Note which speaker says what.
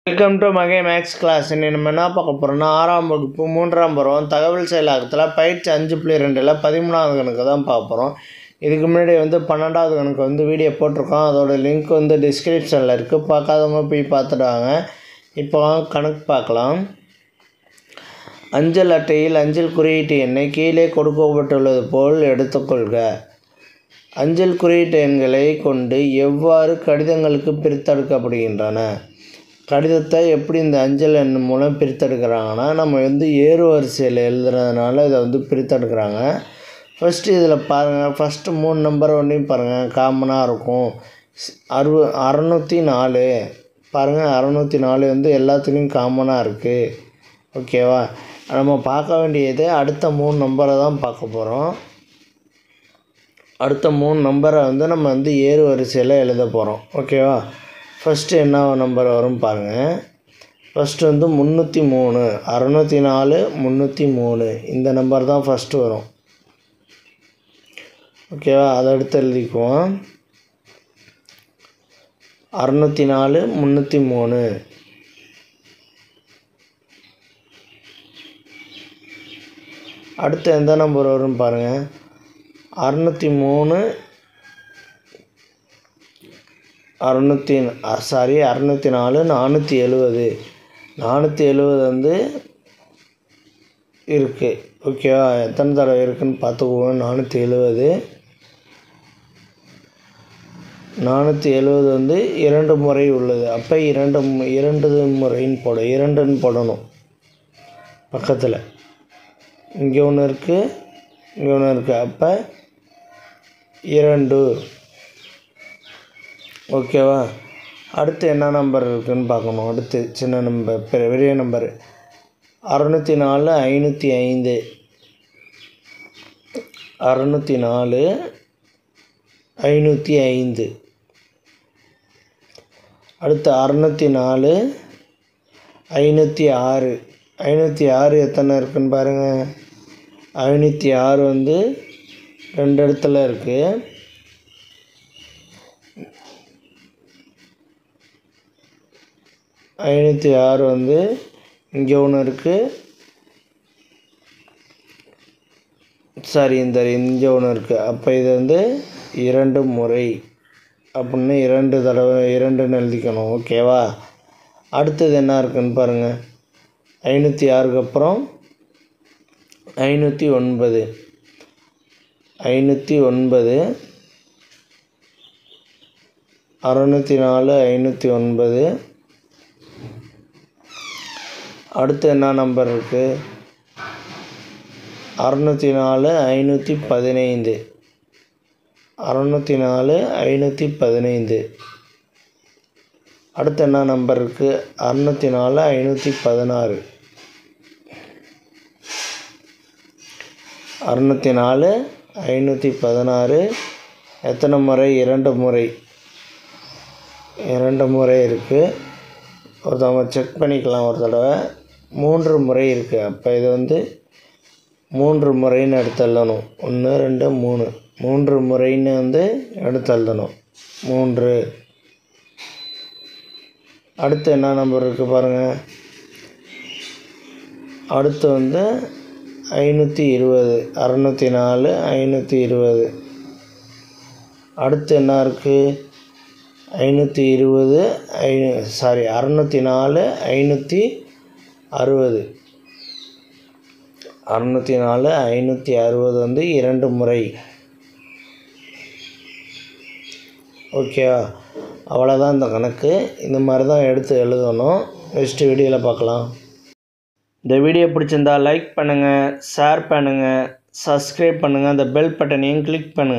Speaker 1: Welcome to மகே maths class. இன்னைக்கு நம்ம என்ன பார்க்க போகிறோம்னா 6ஆம் வகுப்பு 3ஆம் பருவம் தகவல் செயலாக்கத்தில் பயிற்சி 5.2ல் 13வது கணக்கு தான் பார்க்க போகிறோம். இதுக்கு முன்னாடி 12வது கணக்கு வீடியோ போட்டிருக்கோம். அதோட லிங்க் டிஸ்கிரிப்ஷனில் இருக்குது. பார்க்காதவங்க போய் பார்த்துட்டு வாங்க. இப்போ கணக்கு பார்க்கலாம். அஞ்சல் அட்டையில் அஞ்சல் குறியீட்டு எண்ணை கீழே கொடுக்கப்பட்டுள்ளது போல் எடுத்துக்கொள்க. அஞ்சல் குறியீட்டு எண்களை கொண்டு எவ்வாறு கடிதங்களுக்கு பிரித்தெடுக்கப்படுகின்றன? கடிதத்தை எப்படி இந்த அஞ்சல் எண் மூலம் பிரித்தெடுக்கிறாங்கன்னா, நம்ம ஏறு வரிசையில் எழுதுறதுனால இதை பிரித்தெடுக்கிறாங்க. ஃபஸ்ட்டு இதில் பாருங்கள், ஃபஸ்ட்டு 3 நம்பர் ஒன்றையும் பாருங்கள், காமனாக இருக்கும். 604 பாருங்கள், 604 எல்லாத்துலேயும் காமனாக இருக்குது. ஓகேவா? நம்ம பார்க்க வேண்டியது அடுத்த 3 நம்பரை தான் பார்க்க போகிறோம். அடுத்த 3 நம்பரை நம்ம ஏறு வரிசையில் எழுத போகிறோம். ஓகேவா? ஃபஸ்ட்டு என்ன நம்பர் வரும் பாருங்கள். ஃபஸ்ட்டு 303, 604, 303 இந்த நம்பர் தான் ஃபஸ்ட்டு வரும். ஓகேவா? அதை அடுத்து எழுதிக்குவோம். 604, 303. அடுத்து எந்த நம்பர் வரும் பாருங்கள். 603, 604, 470. 470 இருக்குது. ஓகேவா? எத்தனை தடவை இருக்குதுன்னு பார்த்துக்குவோம். 470 2 முறை உள்ளது. அப்போ 2 முறைன்னு 2ன்னு போடணும். பக்கத்தில் இங்கே ஒன்று இருக்குது, இங்கே ஒன்று இருக்குது. அப்போ 2. ஓகேவா? அடுத்து என்ன நம்பர் இருக்குதுன்னு பார்க்கணும். அடுத்து சின்ன நம்பர், பெரிய நம்பர் 604, 505. 604, 505. அடுத்து 604, 506. 506 எத்தனை இருக்குதுன்னு பாருங்கள். 506 2 இடத்துல இருக்குது. 506 இங்கே ஒன்று இருக்குது. இங்கே ஒன்று இருக்குது. அப்போ இது 2 முறை அப்படின்னு 2 தடவை 2ன்னு எழுதிக்கணும். ஓகேவா? அடுத்தது என்ன இருக்குதுன்னு பாருங்கள். 506க்கு அப்புறம் 509. 509, 604, 509. அடுத்து என்ன நம்பர் இருக்குது? 604, 515. 604, 515. அடுத்து என்ன நம்பர் இருக்குது? 604, 516. 604, 516 எத்தனை முறை? 2 முறை. 2 முறை இருக்குது. ஒருத்தவங்க செக் பண்ணிக்கலாம் ஒரு தடவை. 3 முறை இருக்குது. அப்போ இது 3 முறைன்னு எடுத்து எழுதணும். 1 2 3 3 முறைன்னு எடுத்து எழுதணும். 3. அடுத்து என்ன நம்பர் இருக்குது பாருங்கள். அடுத்து 520. 604, 520. அடுத்து என்ன இருக்குது? 520, 604, 560. 604, 560 2 முறை. ஓகேவா? அவ்வளோதான் இந்த கணக்கு. இந்த மாதிரி தான் எடுத்து எழுதணும். நெக்ஸ்ட் வீடியோவில் பார்க்கலாம். இந்த வீடியோ பிடிச்சிருந்தா லைக் பண்ணுங்கள், ஷேர் பண்ணுங்கள், சப்ஸ்கிரைப் பண்ணுங்கள், அந்த பெல் பட்டனையும் கிளிக் பண்ணுங்கள்.